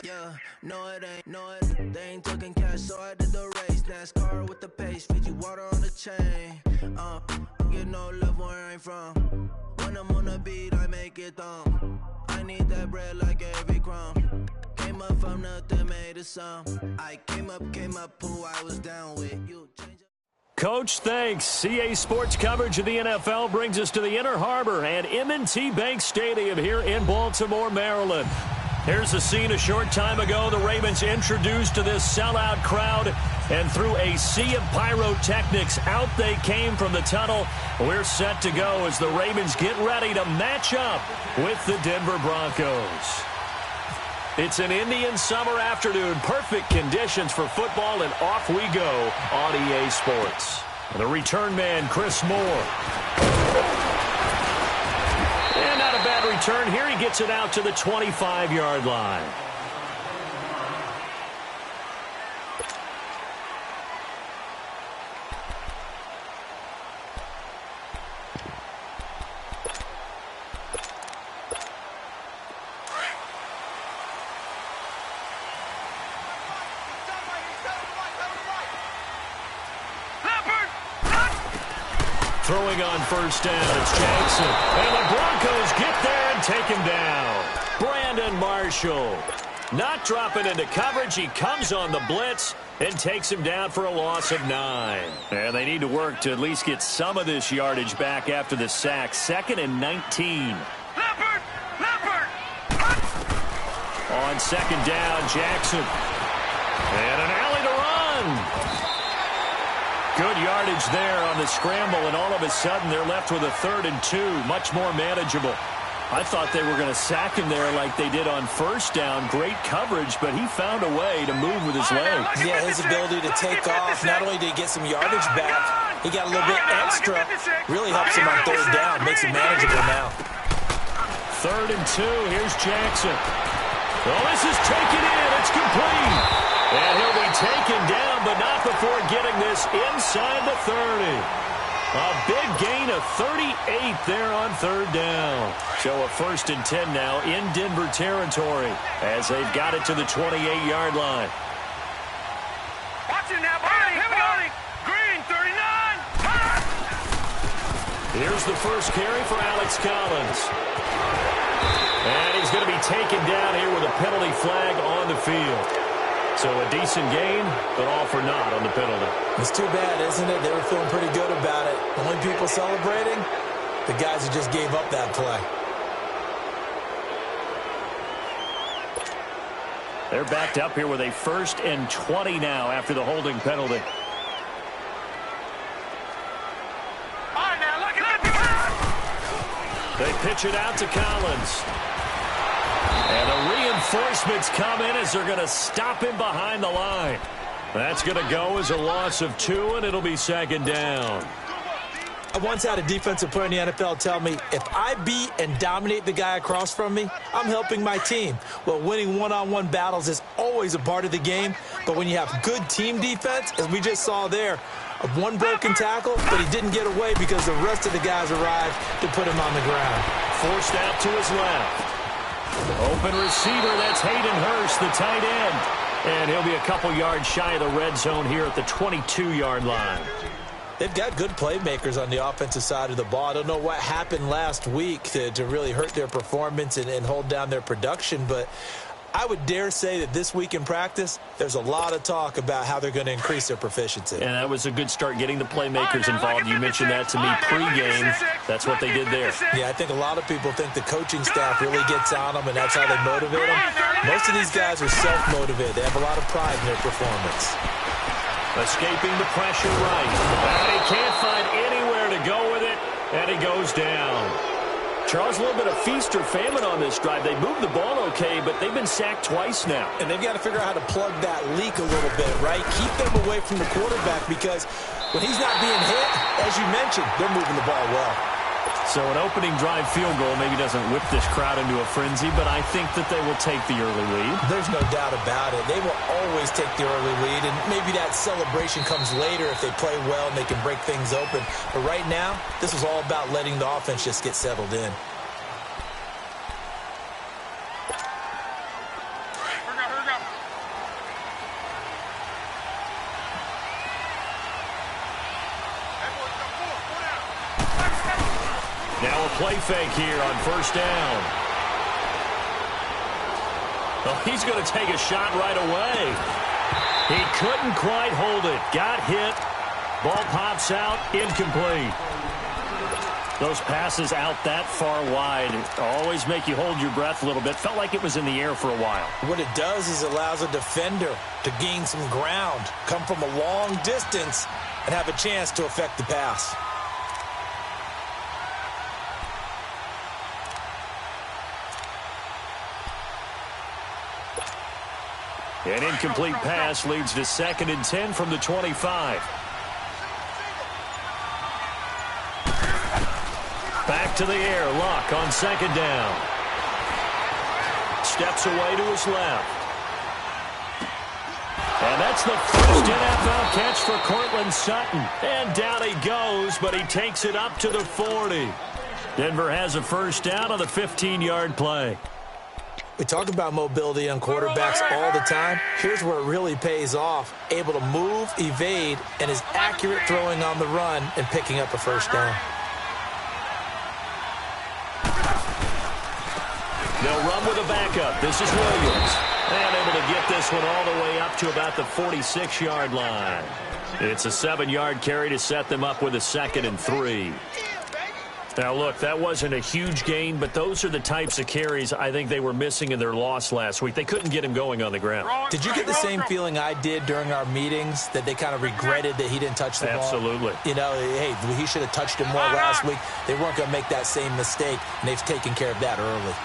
Yeah, no it ain't, they ain't talking cash, so I did the race. NASCAR with the pace, feed you water on the chain. Get no love where I'm from. When I'm on the beat, I make it thumb. I need that bread like every crumb. Came up from nothing, made a sum. I came up, who I was down with. You change it. Coach, thanks. CA Sports coverage of the NFL brings us to the Inner Harbor and M&T Bank Stadium here in Baltimore, Maryland. Here's the scene a short time ago. The Ravens introduced to this sellout crowd, and through a sea of pyrotechnics, out they came from the tunnel. We're set to go as the Ravens get ready to match up with the Denver Broncos. It's an Indian summer afternoon. Perfect conditions for football, and off we go on EA Sports. The return man, Chris Moore. And not a bad return here. He gets it out to the 25-yard line. Throwing on first down, it's Jackson. And the Broncos get there and take him down. Brandon Marshall not dropping into coverage. He comes on the blitz and takes him down for a loss of 9. And they need to work to at least get some of this yardage back after the sack. 2nd and 19. Leopard! On 2nd down, Jackson. And an alley to run. Good yardage there on the scramble, and all of a sudden they're left with a 3rd and 2, much more manageable. I thought they were going to sack him there like they did on first down. Great coverage, but he found a way to move with his legs. Yeah, his ability to take off, not only did he get some yardage back, he got a little bit extra. Really helps him on 3rd down, makes it manageable now. 3rd and 2, here's Jackson. Well, this is taken in, it's complete. And he'll be taken down, but not before getting this inside the 30. A big gain of 38 there on 3rd down. So a 1st and 10 now in Denver territory as they've got it to the 28-yard line. Watch it now, Barney. Green, 39. Here's the first carry for Alex Collins. And he's going to be taken down here with a penalty flag on the field. So a decent gain, but all for naught on the penalty. It's too bad, isn't it? They were feeling pretty good about it. Only people celebrating, the guys who just gave up that play. They're backed up here with a 1st and 20 now after the holding penalty. All right, now look at that. They pitch it out to Collins. And the reinforcements come in as they're going to stop him behind the line. That's going to go as a loss of 2, and it'll be 2nd down. I once had a defensive player in the NFL tell me, if I beat and dominate the guy across from me, I'm helping my team. Well, winning one-on-one battles is always a part of the game, but when you have good team defense, as we just saw there, one broken tackle, but he didn't get away because the rest of the guys arrived to put him on the ground. Forced out to his left. Open receiver, that's Hayden Hurst, the tight end. And he'll be a couple yards shy of the red zone here at the 22-yard line. They've got good playmakers on the offensive side of the ball. I don't know what happened last week to really hurt their performance and hold down their production, but I would dare say that this week in practice, there's a lot of talk about how they're going to increase their proficiency. And that was a good start getting the playmakers involved. You mentioned that to me pregame. That's what they did there. Yeah, I think a lot of people think the coaching staff really gets on them, and that's how they motivate them. Most of these guys are self-motivated. They have a lot of pride in their performance. Escaping the pressure right. And he can't find anywhere to go with it, and he goes down. Charles, a little bit of feast or famine on this drive. They moved the ball okay, but they've been sacked twice now. And they've got to figure out how to plug that leak a little bit, right? Keep them away from the quarterback because when he's not being hit, as you mentioned, they're moving the ball well. So an opening drive field goal maybe doesn't whip this crowd into a frenzy, but I think that they will take the early lead. There's no doubt about it. They will always take the early lead, and maybe that celebration comes later if they play well and they can break things open. But right now, this is all about letting the offense just get settled in. play fake here on first down. Well, he's going to take a shot right away. He couldn't quite hold it. Got hit. Ball pops out. Incomplete. Those passes out that far wide always make you hold your breath a little bit. Felt like it was in the air for a while. What it does is allows a defender to gain some ground, come from a long distance, and have a chance to affect the pass. An incomplete pass leads to 2nd and 10 from the 25. Back to the air. Luck on 2nd down. Steps away to his left. And that's the first NFL catch for Cortland Sutton. And down he goes, but he takes it up to the 40. Denver has a first down on the 15-yard play. We talk about mobility on quarterbacks all the time. Here's where it really pays off. Able to move, evade, and is accurate throwing on the run and picking up a first down. They'll run with a backup. This is Williams. And able to get this one all the way up to about the 46-yard line. It's a 7-yard carry to set them up with a 2nd and 3. Now, look, that wasn't a huge gain, but those are the types of carries I think they were missing in their loss last week. They couldn't get him going on the ground. Did you get the same feeling I did during our meetings, that they kind of regretted that he didn't touch the ball? Absolutely. You know, hey, he should have touched him more last week. They weren't going to make that same mistake, and they've taken care of that early.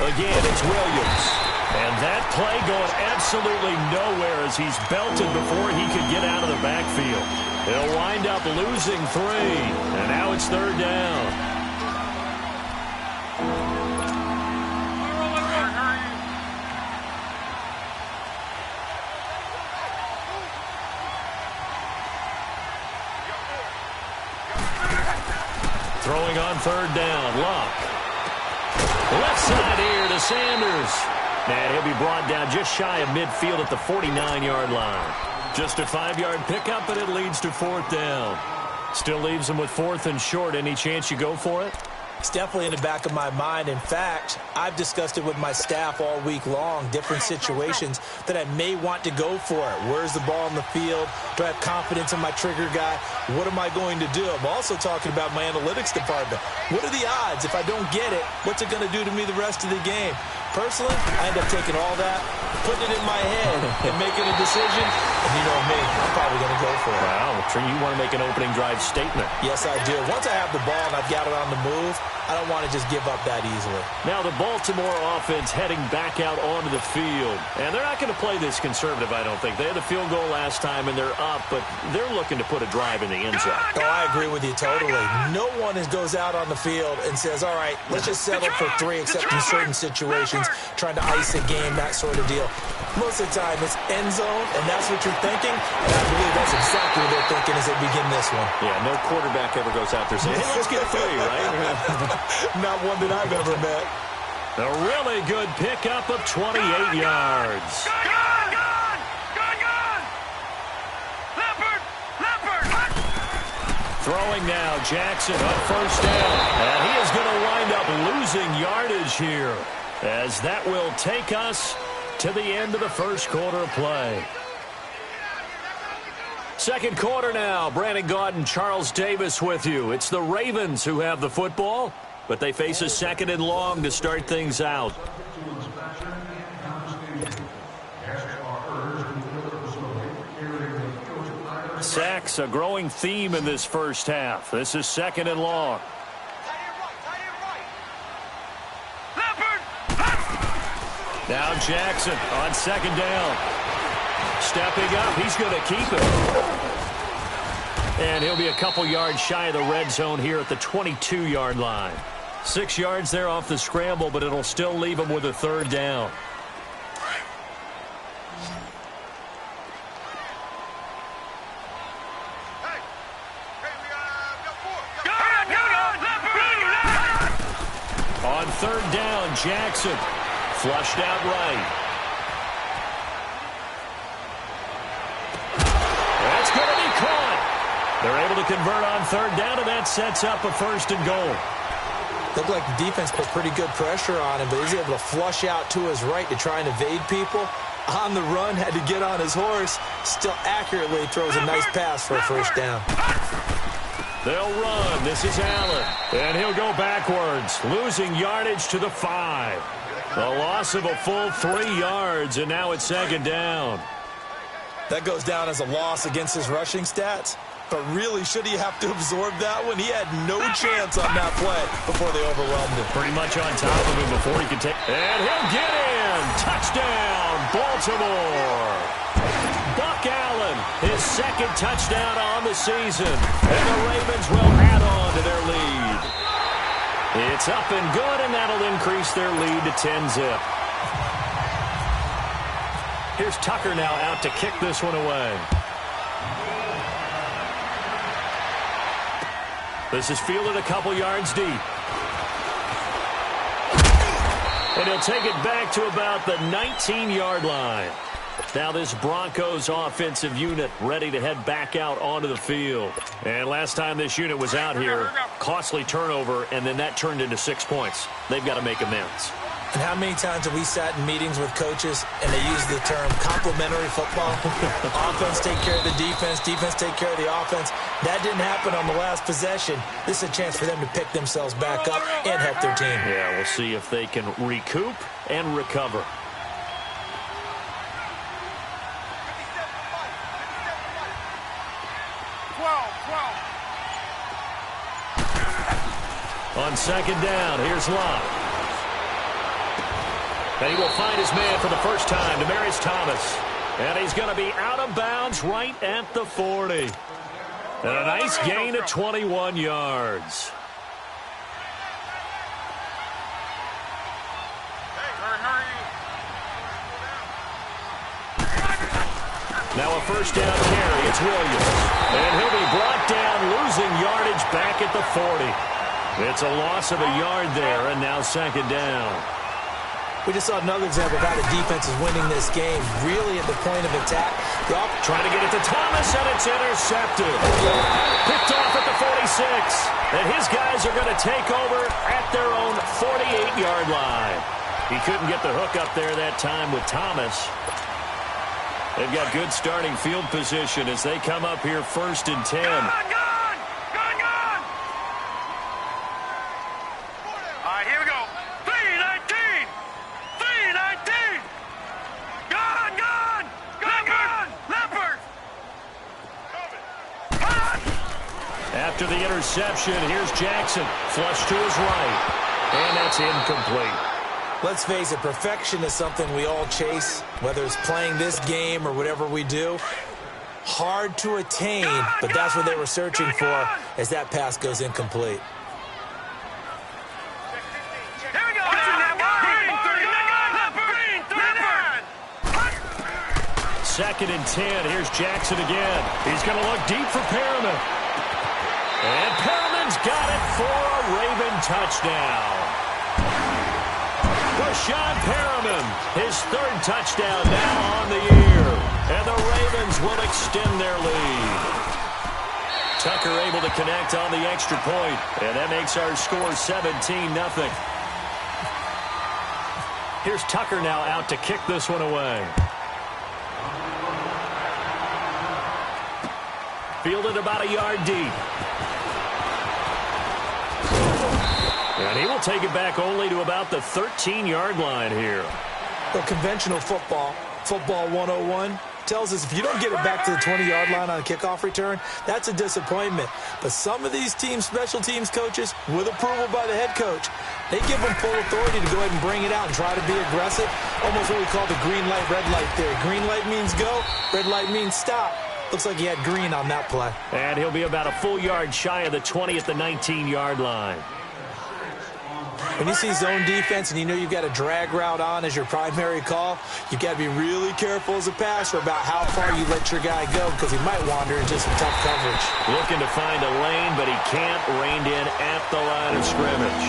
Again, it's Williams. And that play going absolutely nowhere as he's belted before he could get out of the backfield. He'll wind up losing 3. And now it's 3rd down. Throwing on 3rd down. Luck. Left side here to Sanders. And he'll be brought down just shy of midfield at the 49-yard line. Just a 5-yard pickup, and it leads to 4th down. Still leaves him with 4th and short. Any chance you go for it? It's definitely in the back of my mind. In fact, I've discussed it with my staff all week long, different situations that I may want to go for it. Where's the ball on the field? Do I have confidence in my trigger guy? What am I going to do? I'm also talking about my analytics department. What are the odds? If I don't get it, what's it going to do to me the rest of the game? Personally, I end up taking all that, putting it in my head, and making a decision. And you know me, I'm probably going to go for it. Wow, you want to make an opening drive statement. Yes, I do. Once I have the ball and I've got it on the move, I don't want to just give up that easily. Now the Baltimore offense heading back out onto the field. And they're not going to play this conservative, I don't think. They had the field goal last time, and they're up, but they're looking to put a drive in the end zone. Oh, I agree with you totally. No one goes out on the field and says, all right, let's just settle for 3, except in certain situations, trying to ice a game, that sort of deal. Most of the time, it's end zone, and that's what you're thinking. And I believe that's exactly what they're thinking as they begin this one. Yeah, no quarterback ever goes out there saying, hey, let's get 3, right? Not one that I've ever met. A really good pickup of 28 yards. Gone! Leopard! Throwing now, Jackson on first down. And he is going to wind up losing yardage here, as that will take us to the end of the first quarter of play. Second quarter now. Brandon Gaudin, Charles Davis with you. It's the Ravens who have the football, but they face a 2nd and long to start things out. Sacks, a growing theme in this first half. This is 2nd and long. Now Jackson on 2nd down. Stepping up, he's going to keep it. And he'll be a couple yards shy of the red zone here at the 22-yard line. 6 yards there off the scramble, but it'll still leave him with a 3rd down. On 3rd down, Jackson flushed out right. That's going to be caught. They're able to convert on third down, and that sets up a 1st and goal. Looked like the defense put pretty good pressure on him, but he's able to flush out to his right to try and evade people. On the run, had to get on his horse. Still accurately throws a nice pass for a 1st down. They'll run. This is Allen. And he'll go backwards, losing yardage to the 5. A loss of a full 3 yards, and now it's 2nd down. That goes down as a loss against his rushing stats. But really, should he have to absorb that one? He had no chance on that play before they overwhelmed him. Pretty much on top of him before he can take. And he'll get in. Touchdown, Baltimore. Buck Allen, his 2nd touchdown on the season. And the Ravens will add on to their lead. It's up and good, and that'll increase their lead to 10-zip. Here's Tucker now out to kick this one away. This is fielded a couple yards deep. And he'll take it back to about the 19-yard line. Now this Broncos offensive unit ready to head back out onto the field. And last time this unit was out here, costly turnover, and then that turned into 6 points. They've got to make amends. And how many times have we sat in meetings with coaches and they use the term complementary football? Offense take care of the defense, defense take care of the offense. That didn't happen on the last possession. This is a chance for them to pick themselves back up and help their team. Yeah, we'll see if they can recoup and recover. On 2nd down, here's Locke. And he will find his man for the first time, Demaryius Thomas. And he's going to be out of bounds right at the 40. And a nice gain of 21 yards. Now a 1st down carry. It's Williams. And he'll be brought down, losing yardage back at the 40. It's a loss of a yard there, and now 2nd down. We just saw another example of how the defense is winning this game, really at the point of attack. Trying to get it to Thomas, and it's intercepted. Picked off at the 46. And his guys are going to take over at their own 48-yard line. He couldn't get the hook up there that time with Thomas. They've got good starting field position as they come up here 1st and 10. After the interception, here's Jackson. Flush to his right. And that's incomplete. Let's face it, perfection is something we all chase, whether it's playing this game or whatever we do. Hard to attain, but that's what they were searching for as that pass goes incomplete. Second and 10. Here's Jackson again. He's going to look deep for Perriman. And Perriman's got it for a Raven touchdown. Rashad Perriman, his 3rd touchdown now on the year. And the Ravens will extend their lead. Tucker able to connect on the extra point. And that makes our score 17-0. Here's Tucker now out to kick this one away. Fielded about a yard deep. And he will take it back only to about the 13-yard line here. Well, conventional football, football 101, tells us if you don't get it back to the 20-yard line on a kickoff return, that's a disappointment. But some of these teams, special teams coaches, with approval by the head coach, they give them full authority to go ahead and bring it out and try to be aggressive. Almost what we call the green light, red light theory. Green light means go, red light means stop. Looks like he had green on that play. And he'll be about a full yard shy of the 20 at the 19-yard line. When you see zone defense and you know you've got a drag route on as your primary call, you've got to be really careful as a passer about how far you let your guy go because he might wander into some tough coverage. Looking to find a lane, but he can't. Reined in at the line of scrimmage.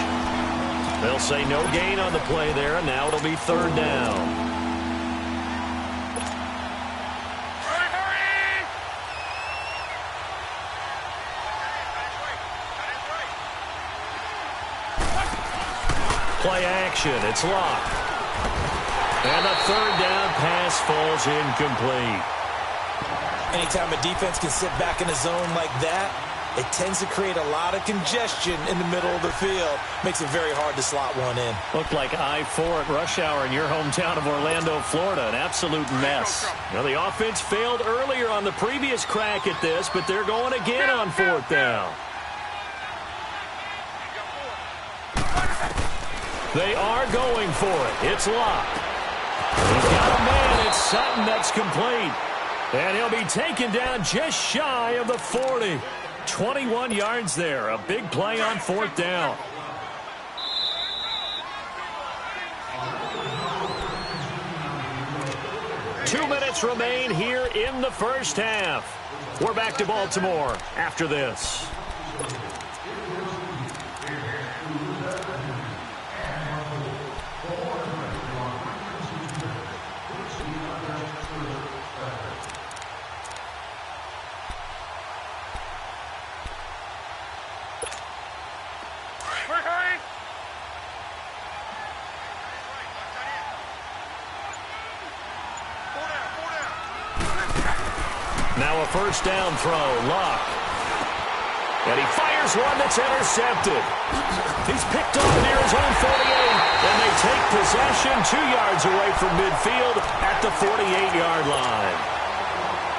They'll say no gain on the play there, and now it'll be 3rd down. Play action. It's locked. And the third down pass falls incomplete. Anytime a defense can sit back in a zone like that, it tends to create a lot of congestion in the middle of the field. Makes it very hard to slot one in. Looked like I-4 at rush hour in your hometown of Orlando, Florida. An absolute mess. Now, the offense failed earlier on the previous crack at this, but they're going again on fourth down. They are going for it. It's locked. He's got a man. It's Sutton that's complete. And he'll be taken down just shy of the 40. 21 yards there. A big play on fourth down. Two minutes remain here in the first half. We're back to Baltimore after this. Now a first down throw, Luck. And he fires one that's intercepted. He's picked off near his own 48, and they take possession 2 yards away from midfield at the 48-yard line.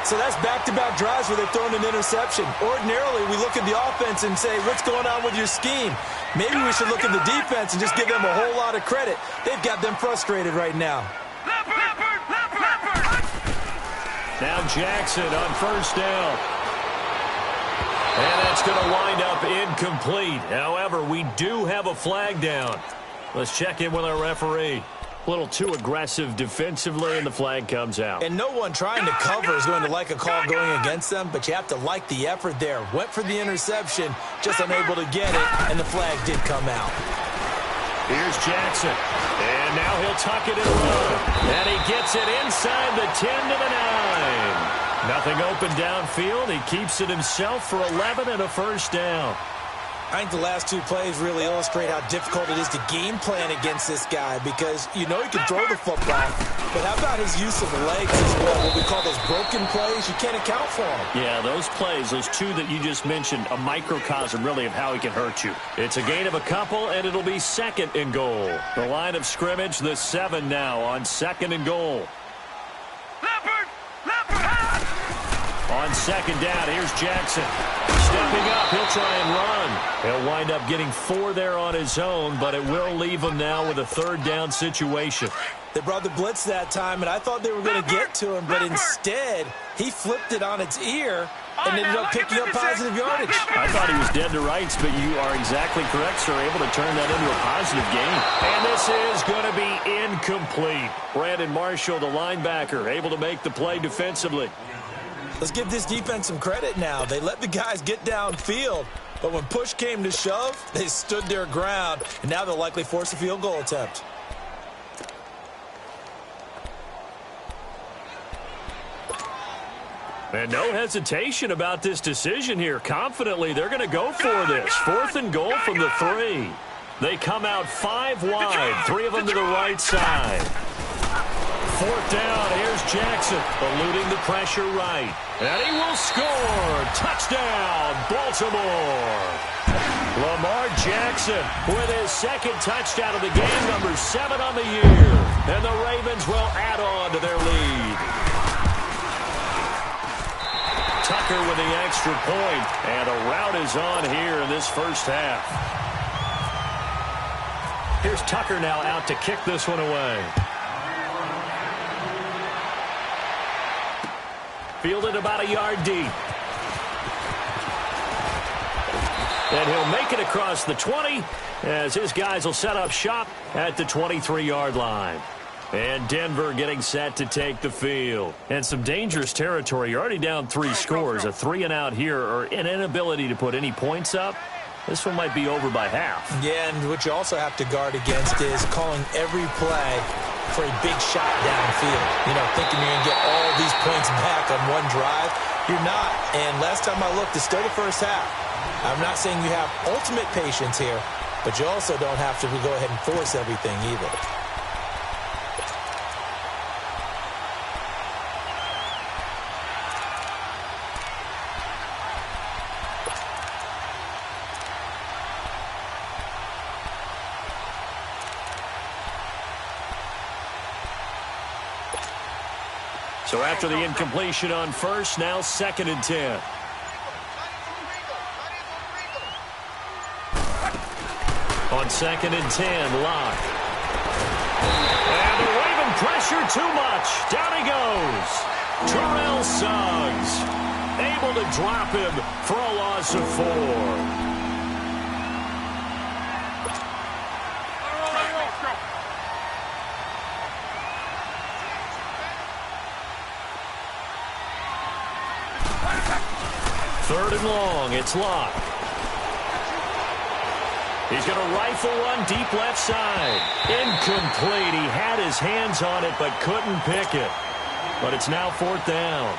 So that's back-to-back drives where they've thrown an interception. Ordinarily, we look at the offense and say, what's going on with your scheme? Maybe we should look at the defense and just give them a whole lot of credit. They've got them frustrated right now. Now Jackson on first down. And that's going to wind up incomplete. However, we do have a flag down. Let's check in with our referee. A little too aggressive defensively, and the flag comes out. And no one trying to cover is going to like a call going against them, but you have to like the effort there. Went for the interception, just unable to get it, and the flag did come out. Here's Jackson. And now he'll tuck it and run. And he gets it inside the 10 to the 9. Nothing open downfield. He keeps it himself for 11 and a first down. I think the last two plays really illustrate how difficult it is to game plan against this guy because you know he can throw the football, but how about his use of legs as well? What we call those broken plays, you can't account for them. Yeah, those plays, those two that you just mentioned, a microcosm really of how he can hurt you. It's a gain of a couple, and it'll be second and goal. The line of scrimmage, the 7 now on second and goal. On second down, here's Jackson. Stepping up, he'll try and run. He'll wind up getting 4 there on his own, but it will leave him now with a third down situation. They brought the blitz that time, and I thought they were going to get to him, but instead, he flipped it on its ear and ended up picking up positive yardage. I thought he was dead to rights, but you are exactly correct, sir. Able to turn that into a positive gain. And this is going to be incomplete. Brandon Marshall, the linebacker, able to make the play defensively. Let's give this defense some credit now. They let the guys get downfield, but when push came to shove, they stood their ground, and now they'll likely force a field goal attempt. And no hesitation about this decision here. Confidently, they're going to go for this. 4th and goal from the 3. They come out 5 wide, 3 of them to the right side. 4th down, here's Jackson, eluding the pressure right. And he will score. Touchdown, Baltimore. Lamar Jackson with his second touchdown of the game, number 7 on the year. And the Ravens will add on to their lead. Tucker with the extra point, and a rout is on here in this first half. Here's Tucker now out to kick this one away. Fielded about a yard deep. And he'll make it across the 20 as his guys will set up shop at the 23-yard line. And Denver getting set to take the field. And some dangerous territory. You're already down 3 scores. A 3-and-out here or an inability to put any points up. This one might be over by half. Yeah, and what you also have to guard against is calling every play for a big shot downfield. You know, thinking you're going to get all these points back on one drive. You're not. And last time I looked, it's still the first half. I'm not saying you have ultimate patience here, but you also don't have to go ahead and force everything either. So after the incompletion on first, now 2nd and 10. On 2nd and 10, Locke. And the Raven pressure too much. Down he goes. Terrell Suggs able to drop him for a loss of 4. Third and long, it's Locke. He's going to rifle one deep left side. Incomplete. He had his hands on it but couldn't pick it. But it's now 4th down.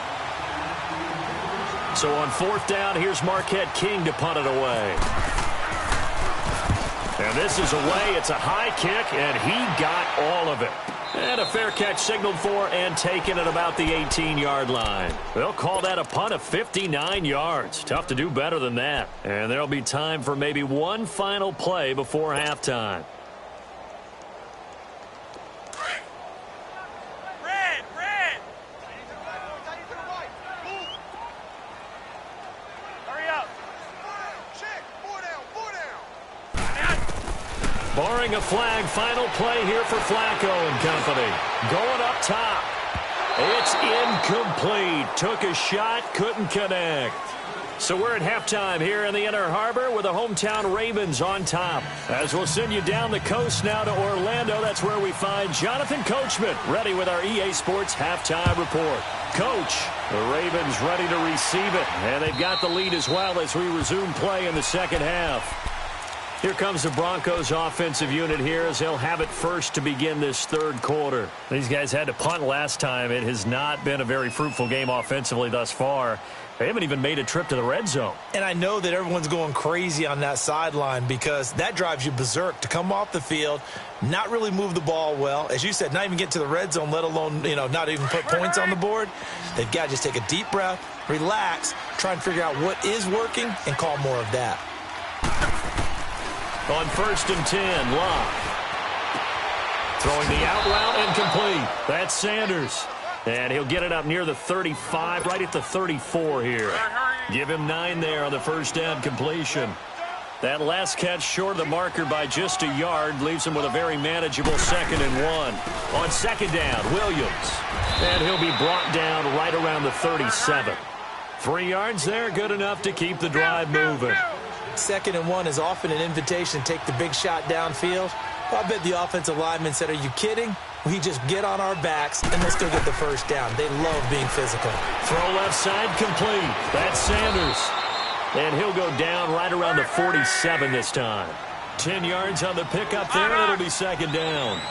So on 4th down, here's Marquette King to punt it away. And this is away. It's a high kick, and he got all of it. And a fair catch signaled for and taken at about the 18-yard line. They'll call that a punt of 59 yards. Tough to do better than that. And there'll be time for maybe one final play before halftime. Red! Hurry up! Check! 4 down! Barring a flag, final play here for Flacco and company. Going up top. It's incomplete. Took a shot, couldn't connect. So we're at halftime here in the Inner Harbor with the hometown Ravens on top. As we'll send you down the coast now to Orlando, that's where we find Jonathan Coachman ready with our EA Sports halftime report. Coach, the Ravens ready to receive it, and they've got the lead as well as we resume play in the second half. Here comes the Broncos offensive unit here as they'll have it first to begin this third quarter. These guys had to punt last time. It has not been a very fruitful game offensively thus far. They haven't even made a trip to the red zone. And I know that everyone's going crazy on that sideline because that drives you berserk to come off the field, not really move the ball well. As you said, not even get to the red zone, let alone, not even put points on the board. They've got to just take a deep breath, relax, try and figure out what is working, and call more of that. On 1st and 10, Locke. Throwing the out route incomplete. That's Sanders. And he'll get it up near the 35, right at the 34 here. Give him 9 there on the first down completion. That last catch short of the marker by just a yard leaves him with a very manageable 2nd and 1. On 2nd down, Williams. And he'll be brought down right around the 37. 3 yards there, good enough to keep the drive moving. 2nd and 1 is often an invitation to take the big shot downfield. Well, I bet the offensive lineman said, are you kidding? We just get on our backs and let's go get the first down. They love being physical. Throw left side complete. That's Sanders. And he'll go down right around the 47 this time. 10 yards on the pickup there, and it'll be 2nd down.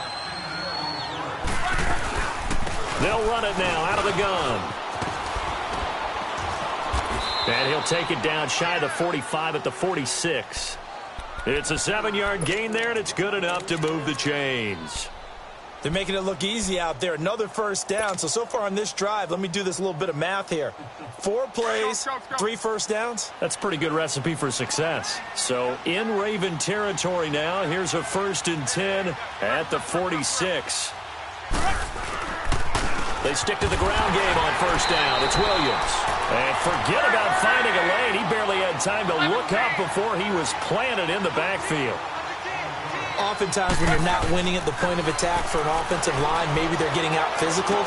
They'll run it now out of the gun. And he'll take it down shy of the 45 at the 46. It's a 7-yard gain there, and it's good enough to move the chains. They're making it look easy out there. Another first down. So far on this drive, let me do this little bit of math here. 4 plays, 3 first downs. That's a pretty good recipe for success. So in Raven territory now, here's a 1st and 10 at the 46. They stick to the ground game on first down. It's Williams. And forget about finding a lane. He barely had time to look up before he was planted in the backfield. Oftentimes when you're not winning at the point of attack for an offensive line, maybe they're getting out physical.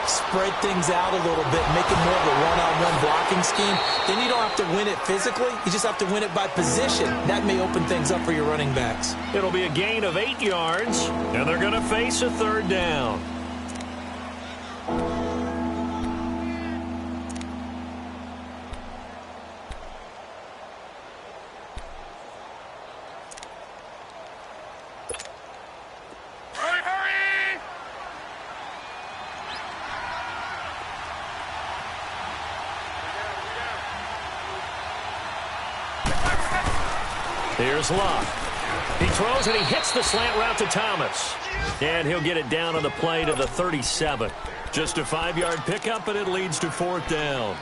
Spread things out a little bit, make it more of a one-on-one blocking scheme. Then you don't have to win it physically. You just have to win it by position. That may open things up for your running backs. It'll be a gain of 8 yards, and they're going to face a 3rd down. Here's Locke. He throws and he hits the slant route to Thomas. And he'll get it down on the play to the 37. Just a 5-yard pickup, and it leads to 4th down.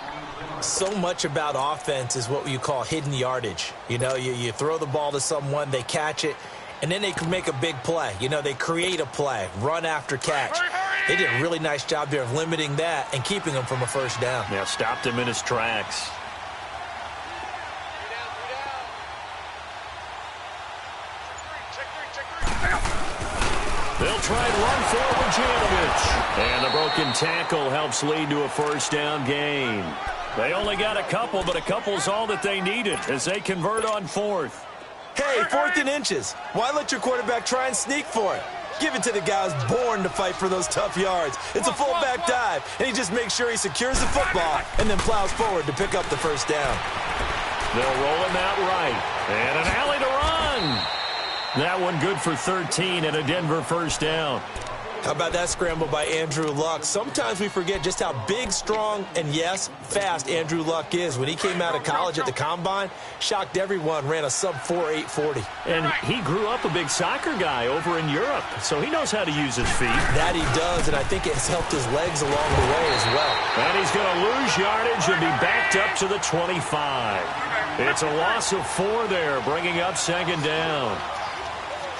So much about offense is what you call hidden yardage. You know, you throw the ball to someone, they catch it, and then they can make a big play. You know, they create a play, run after catch. They did a really nice job there of limiting that and keeping him from a first down. Yeah, stopped him in his tracks. They'll try and run forward Janovich. And the broken tackle helps lead to a first down gain. They only got a couple, but a couple's all that they needed as they convert on 4th. Hey, 4th and inches. Why let your quarterback try and sneak for it? Give it to the guy who's born to fight for those tough yards. It's a fullback dive, and he just makes sure he secures the football and then plows forward to pick up the first down. They'll roll him out right. And an alley to run. That one good for 13 and a Denver first down. How about that scramble by Andrew Luck? Sometimes we forget just how big, strong, and, yes, fast Andrew Luck is. When he came out of college at the Combine, shocked everyone, ran a sub-4 840. And he grew up a big soccer guy over in Europe, so he knows how to use his feet. That he does, and I think it has helped his legs along the way as well. And he's going to lose yardage and be backed up to the 25. It's a loss of 4 there, bringing up 2nd down.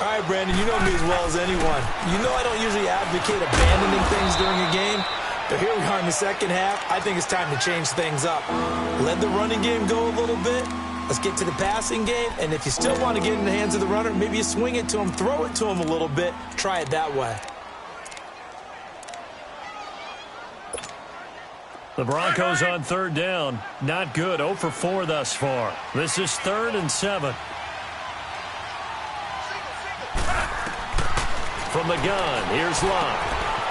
All right, Brandon, you know me as well as anyone. You know I don't usually advocate abandoning things during a game, but here we are in the second half. I think it's time to change things up. Let the running game go a little bit. Let's get to the passing game, and if you still want to get in the hands of the runner, maybe you swing it to him, throw it to him a little bit, try it that way. The Broncos on 3rd down. Not good, 0 for 4 thus far. This is 3rd and 7. From the gun, here's Luck.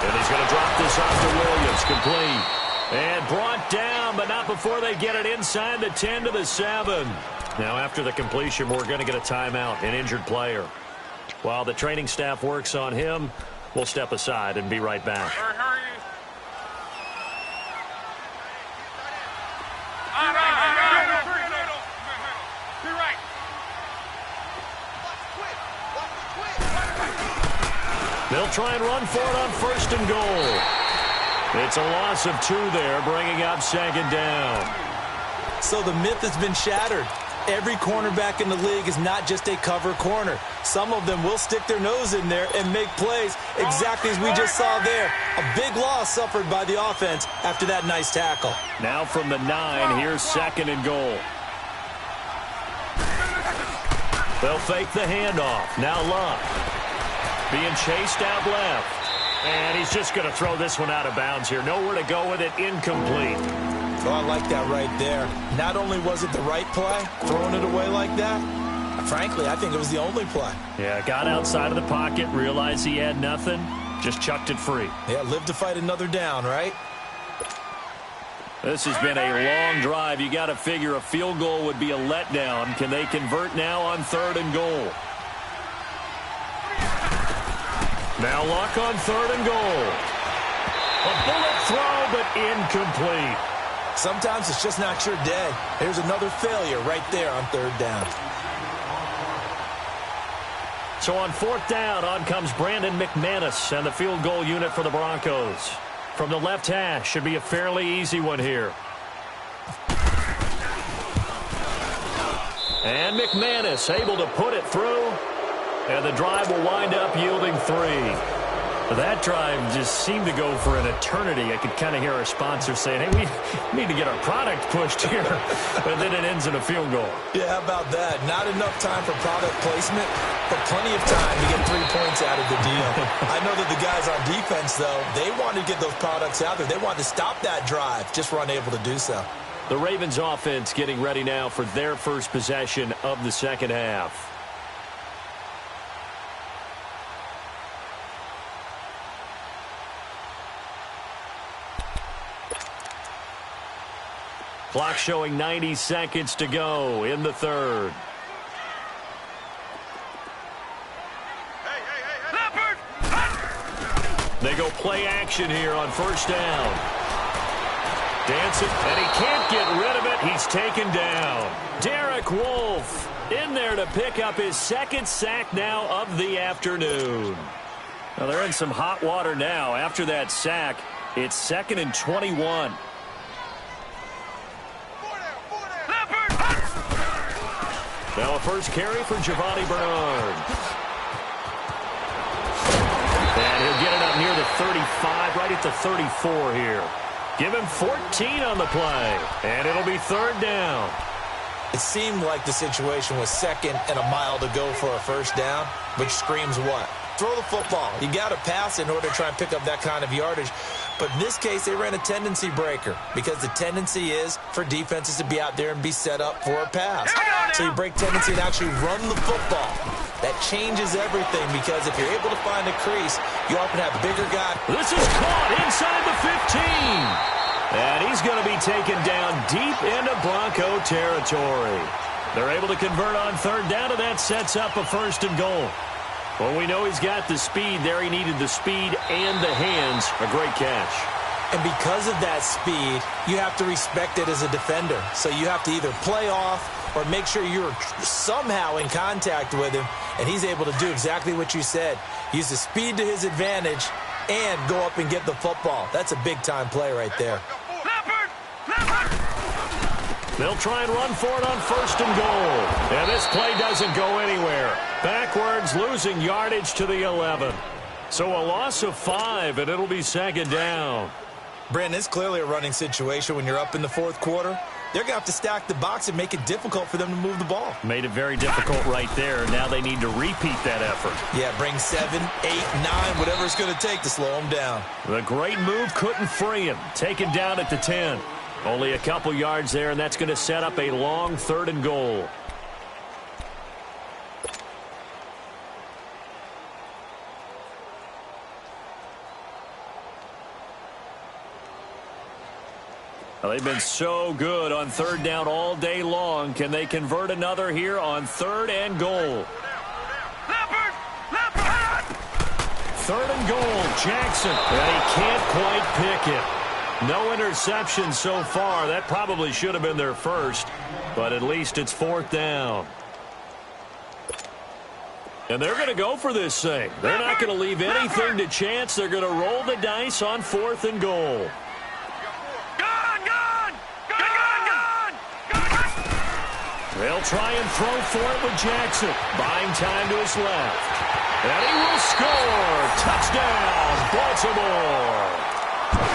And he's going to drop this off to Williams, complete. And brought down, but not before they get it inside the 10 to the 7. Now after the completion, we're going to get a timeout, an injured player. While the training staff works on him, we'll step aside and be right back. They'll try and run for it on 1st and goal. It's a loss of 2 there, bringing up 2nd down. So the myth has been shattered. Every cornerback in the league is not just a cover corner. Some of them will stick their nose in there and make plays exactly as we just saw there. A big loss suffered by the offense after that nice tackle. Now from the 9, here's 2nd and goal. They'll fake the handoff. Now Luck. Being chased out left. And he's just going to throw this one out of bounds here. Nowhere to go with it. Incomplete. Oh, I like that right there. Not only was it the right play, throwing it away like that, frankly, I think it was the only play. Yeah, got outside of the pocket, realized he had nothing, just chucked it free. Yeah, live to fight another down, right? This has been a long drive. You got to figure a field goal would be a letdown. Can they convert now on 3rd and goal? Now Luck on 3rd and goal. A bullet throw, but incomplete. Sometimes it's just not your day. Here's another failure right there on 3rd down. So on 4th down, on comes Brandon McManus and the field goal unit for the Broncos. From the left hash, should be a fairly easy one here. And McManus able to put it through. And the drive will wind up yielding 3. That drive just seemed to go for an eternity. I could kind of hear our sponsor saying, hey, we need to get our product pushed here. And then it ends in a field goal. Yeah, how about that? Not enough time for product placement, but plenty of time to get 3 points out of the deal. I know that the guys on defense, though, they wanted to get those products out there. They wanted to stop that drive, just were unable to do so. The Ravens offense getting ready now for their first possession of the second half. Clock showing 90 seconds to go in the 3rd. They go play action here on 1st down. Dancing, and he can't get rid of it. He's taken down. Derek Wolfe in there to pick up his second sack now of the afternoon. Well, they're in some hot water now. After that sack, it's 2nd and 21. Now a first carry for Giovanni Bernard. And he'll get it up near the 35, right at the 34 here. Give him 14 on the play, and it'll be 3rd down. It seemed like the situation was 2nd and a mile to go for a first down, which screams what? Throw the football. You got to pass in order to try and pick up that kind of yardage. But in this case, they ran a tendency breaker because the tendency is for defenses to be out there and be set up for a pass. So you break tendency and actually run the football. That changes everything because if you're able to find a crease, you often have bigger guys. This is caught inside the 15. And he's going to be taken down deep into Bronco territory. They're able to convert on 3rd down, and that sets up a 1st and goal. Well, we know he's got the speed there. He needed the speed and the hands. A great catch. And because of that speed, you have to respect it as a defender. So you have to either play off or make sure you're somehow in contact with him, and he's able to do exactly what you said. Use the speed to his advantage and go up and get the football. That's a big-time play right there. They'll try and run for it on 1st and goal. And this play doesn't go anywhere. Backwards, losing yardage to the 11. So a loss of 5, and it'll be 2nd down. Brandon, it's clearly a running situation when you're up in the 4th quarter. They're going to have to stack the box and make it difficult for them to move the ball. Made it very difficult right there. Now they need to repeat that effort. Yeah, bring 7, 8, 9, whatever it's going to take to slow them down. The great move couldn't free him. Taken down at the 10. Only a couple yards there, and that's going to set up a long 3rd and goal. Well, they've been so good on 3rd down all day long. Can they convert another here on 3rd and goal? 3rd and goal, Jackson. And he can't quite pick it. No interception so far. That probably should have been their first, but at least it's 4th down. And they're going to go for this thing. They're not going to leave anything to chance. They're going to roll the dice on 4th and goal. They'll try and throw for it with Jackson. Buying time to his left. And he will score. Touchdown, Baltimore.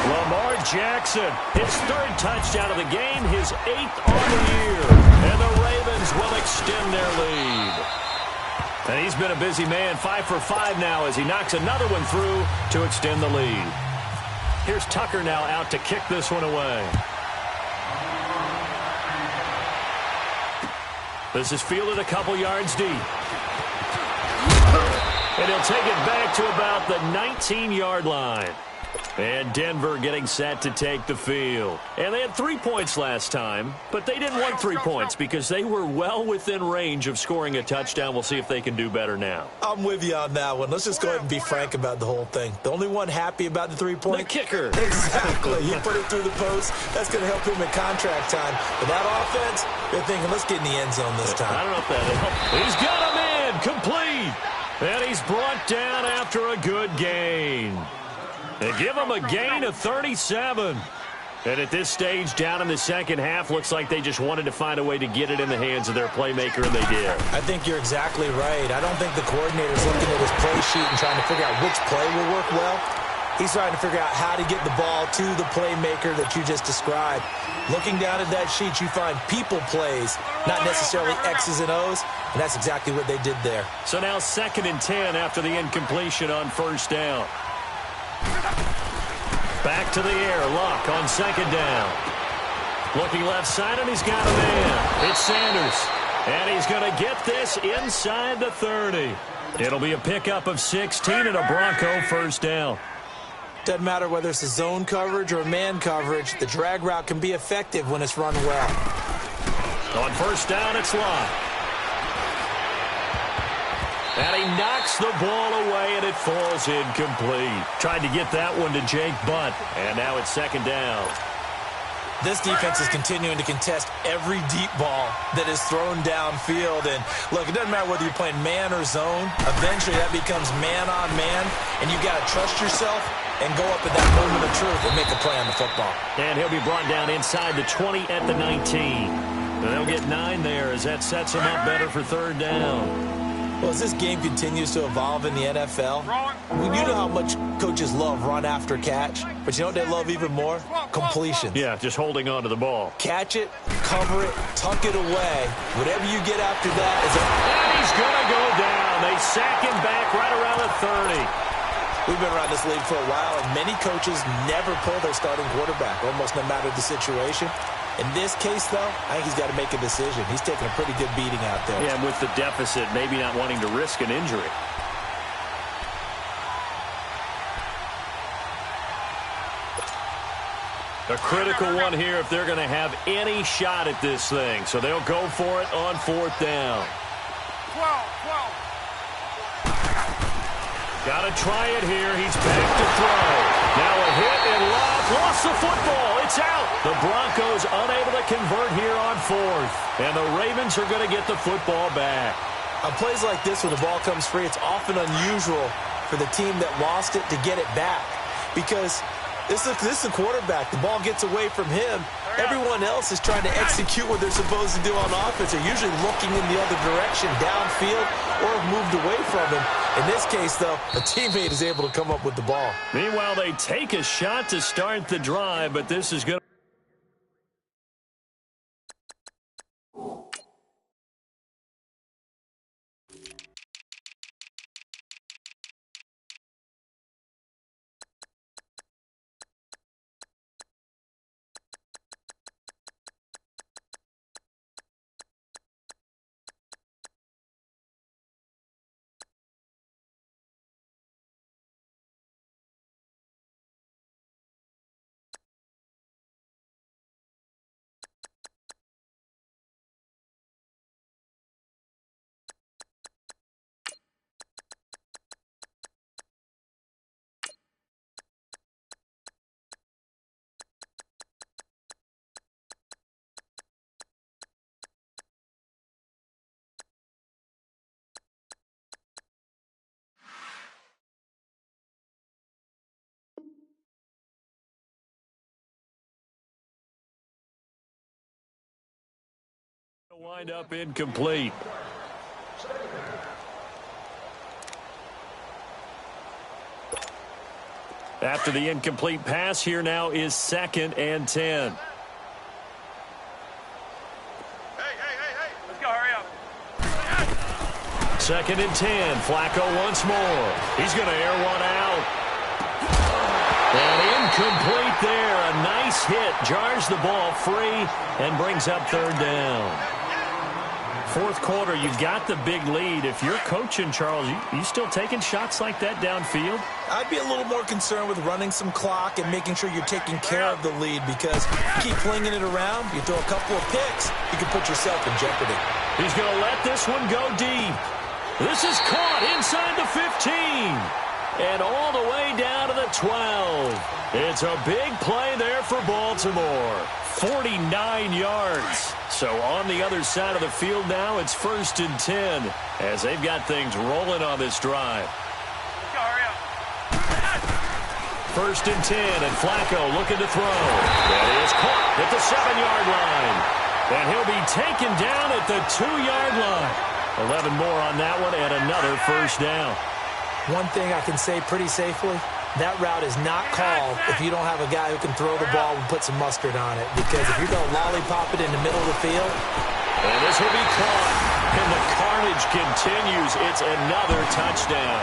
Lamar Jackson, his 3rd touchdown of the game, his 8th on the year. And the Ravens will extend their lead. And he's been a busy man, 5 for 5 now as he knocks another one through to extend the lead. Here's Tucker now out to kick this one away. This is fielded a couple yards deep. And he'll take it back to about the 19-yard line. And Denver getting set to take the field. And they had 3 points last time, but they didn't want 3 points because they were well within range of scoring a touchdown. We'll see if they can do better now. I'm with you on that one. Let's just go ahead and be frank about the whole thing. The only one happy about the 3-point? The kicker. Exactly. You put it through the post. That's going to help him at contract time. But that offense, they're thinking, let's get in the end zone this time. I don't know if that helps. He's got him in. Complete. And he's brought down after a good gain. They give him a gain of 37. And at this stage, down in the second half, looks like they just wanted to find a way to get it in the hands of their playmaker, and they did. I think you're exactly right. I don't think the coordinator's looking at his play sheet and trying to figure out which play will work well. He's trying to figure out how to get the ball to the playmaker that you just described. Looking down at that sheet, you find people plays, not necessarily X's and O's, and that's exactly what they did there. So now 2nd and 10 after the incompletion on 1st down. Back to the air, Luck on 2nd down. Looking left side, and he's got a man. It's Sanders, and he's going to get this inside the 30. It'll be a pickup of 16 and a Bronco 1st down. Doesn't matter whether it's a zone coverage or a man coverage, the drag route can be effective when it's run well. On 1st down, it's Luck. And he knocks the ball away, and it falls incomplete. Tried to get that one to Jake Butt, and now it's 2nd down. This defense is continuing to contest every deep ball that is thrown downfield. And, look, it doesn't matter whether you're playing man or zone. Eventually, that becomes man-on-man, and you've got to trust yourself and go up at that moment of truth and make a play on the football. And he'll be brought down inside the 20 at the 19. They'll get 9 there as that sets him up better for third down. Well, as this game continues to evolve in the NFL, you know how much coaches love run after catch, but you know what they love even more? Completions. Yeah, just holding on to the ball. Catch it, cover it, tuck it away. Whatever you get after that is a... And he's going to go down. They sack him back right around the 30. We've been around this league for a while, and many coaches never pull their starting quarterback, almost no matter the situation. In this case, though, I think he's got to make a decision. He's taking a pretty good beating out there. Yeah, with the deficit, maybe not wanting to risk an injury. A critical one here if they're going to have any shot at this thing. So they'll go for it on fourth down. 12. Got to try it here. He's back to throw. Now a hit and lost the football. It's out. The Broncos unable to convert here on fourth. And the Ravens are going to get the football back. On plays like this, when the ball comes free, it's often unusual for the team that lost it to get it back. Because this is a quarterback. The ball gets away from him. Everyone else is trying to execute what they're supposed to do on offense. They're usually looking in the other direction, downfield, or have moved away from him. In this case, though, a teammate is able to come up with the ball. Meanwhile, they take a shot to start the drive, but this is going to... wind up incomplete. After the incomplete pass, here now is 2nd and 10. Hey. Let's go, hurry up. 2nd and 10. Flacco once more. He's going to air one out. And incomplete there. A nice hit. Jars the ball free and brings up third down. Fourth quarter, you've got the big lead. If you're coaching, Charles, you still taking shots like that downfield? I'd be a little more concerned with running some clock and making sure you're taking care of the lead, because you keep flinging it around, you throw a couple of picks, you can put yourself in jeopardy. He's going to let this one go deep. This is caught inside the 15 and all the way down to the 12. It's a big play there for Baltimore. 49 yards. So on the other side of the field now, it's 1st and 10 as they've got things rolling on this drive. Let's go, hurry up. 1st and 10, and Flacco looking to throw. That is caught at the 7-yard line. And he'll be taken down at the 2-yard line. 11 more on that one, and another first down. One thing I can say pretty safely, that route is not called if you don't have a guy who can throw the ball and put some mustard on it. Because if you're going to lollipop it in the middle of the field. And this will be caught. And the carnage continues. It's another touchdown.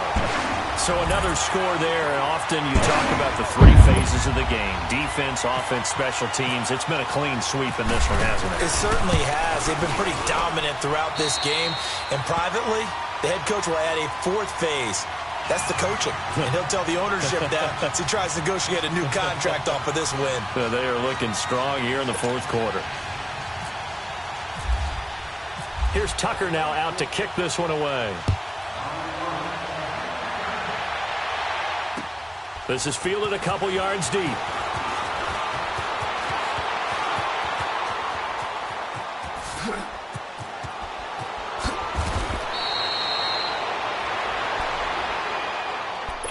So another score there. And often you talk about the 3 phases of the game. Defense, offense, special teams. It's been a clean sweep in this one, hasn't it? It certainly has. They've been pretty dominant throughout this game. And privately, the head coach will add a 4th phase. That's the coaching. And he'll tell the ownership that as he tries to negotiate a new contract off of this win. They are looking strong here in the fourth quarter. Here's Tucker now out to kick this one away. This is fielded a couple yards deep.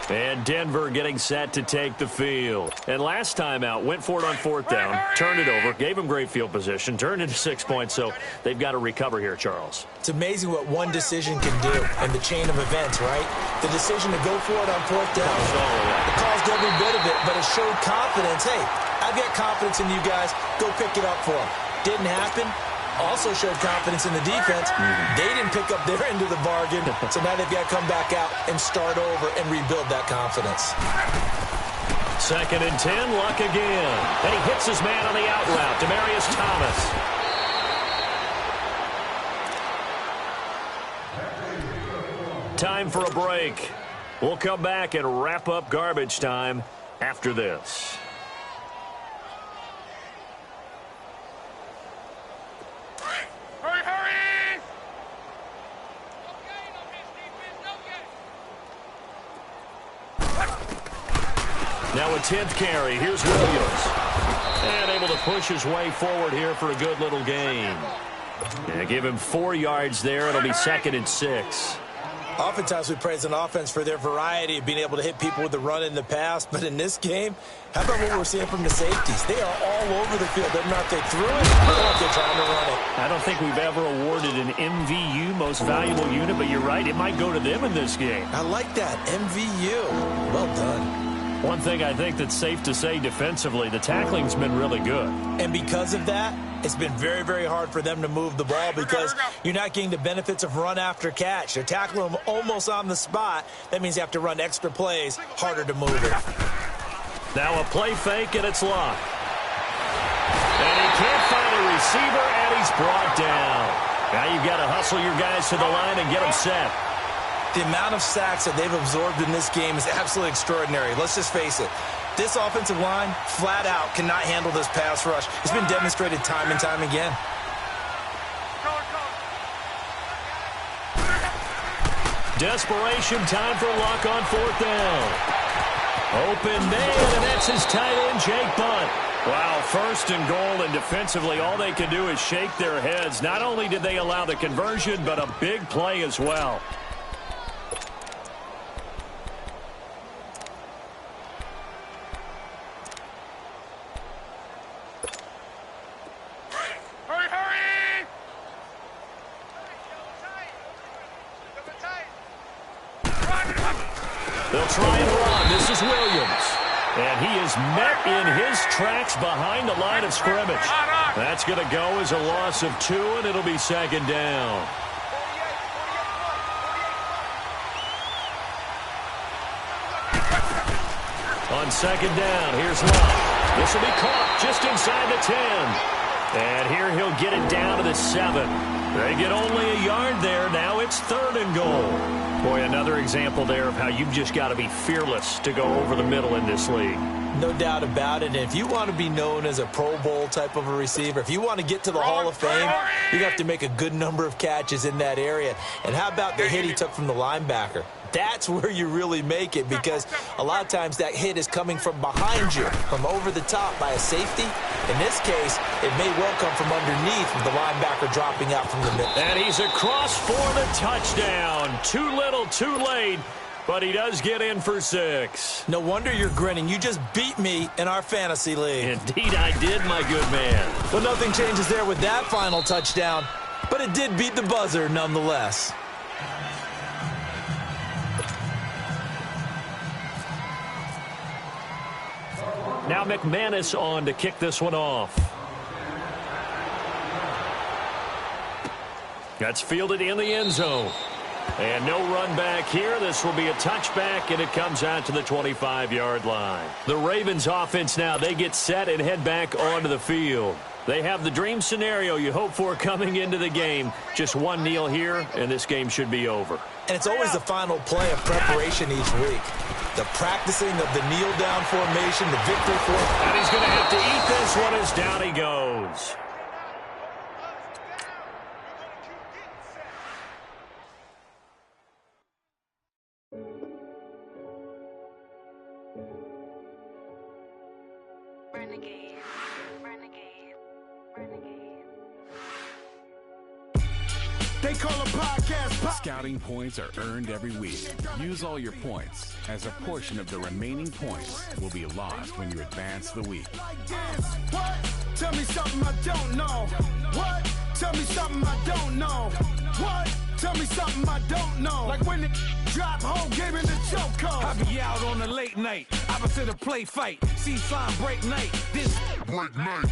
And Denver getting set to take the field. And last time out, went for it on fourth down, turned it over, gave them great field position, turned into 6 points, so they've got to recover here, Charles. It's amazing what one decision can do in the chain of events, right? The decision to go for it on fourth down. It caused every bit of it, but it showed confidence. Hey, I've got confidence in you guys. Go pick it up for them. Didn't happen. Also showed confidence in the defense. They didn't pick up their end of the bargain, so now they've got to come back out and start over and rebuild that confidence. 2nd and 10, Luck again. And he hits his man on the out route, Demaryius Thomas. Time for a break. We'll come back and wrap up garbage time after this. Now a 10th carry. Here's Williams. And able to push his way forward here for a good little gain. And give him 4 yards there. It'll be 2nd and 6. Oftentimes we praise an offense for their variety of being able to hit people with the run in the pass. But in this game, how about what we're seeing from the safeties? They are all over the field. Doesn't matter if they threw it or if they're trying to run it. I don't think we've ever awarded an MVU, most valuable unit, but you're right. It might go to them in this game. I like that. MVU. Well done. One thing I think that's safe to say defensively, the tackling's been really good. And because of that, it's been very, very hard for them to move the ball because you're not getting the benefits of run after catch. They're tackling them almost on the spot. That means you have to run extra plays, harder to move it. Now a play fake, and it's Luck. And he can't find a receiver, and he's brought down. Now you've got to hustle your guys to the line and get them set. The amount of sacks that they've absorbed in this game is absolutely extraordinary. Let's just face it. This offensive line, flat out, cannot handle this pass rush. It's been demonstrated time and time again. Desperation time for Luck on fourth down. Open man, and that's his tight end, Jake Bunt. Wow, 1st and goal, and defensively, all they can do is shake their heads. Not only did they allow the conversion, but a big play as well. They'll try and run. This is Williams. And he is met in his tracks behind the line of scrimmage. That's going to go as a loss of 2, and it'll be 2nd down. On 2nd down, here's Luck. This will be caught just inside the 10. And here he'll get it down to the 7. They get only a yard there. Now it's 3rd and goal. Boy, another example there of how you've just got to be fearless to go over the middle in this league. No doubt about it. And if you want to be known as a Pro Bowl type of a receiver, if you want to get to the Hall of Fame, you have to make a good number of catches in that area. And how about the hit he took from the linebacker? That's where you really make it, because a lot of times that hit is coming from behind you, from over the top by a safety. In this case, it may well come from underneath with the linebacker dropping out from the middle. And he's across for the touchdown. Too little, too late, but he does get in for 6. No wonder you're grinning. You just beat me in our fantasy league. Indeed I did, my good man. Well, nothing changes there with that final touchdown, but it did beat the buzzer nonetheless. Now McManus on to kick this one off. That's fielded in the end zone. And no run back here. This will be a touchback, and it comes out to the 25-yard line. The Ravens offense now, they get set and head back onto the field. They have the dream scenario you hope for coming into the game. Just one kneel here, and this game should be over. And it's always the final play of preparation each week. The practicing of the kneel-down formation, the victory form. And he's going to have to eat this one as down he goes. They call a podcast Scouting points are earned every week. Use all your points, as a portion of the remaining points will be lost when you advance the week. What? Tell me something I don't know. What? Tell me something I don't know. What? Tell me something I don't know. Like when the drop whole game in the choke code. I be out on a late night, opposite a play fight. See sign break night. This break night.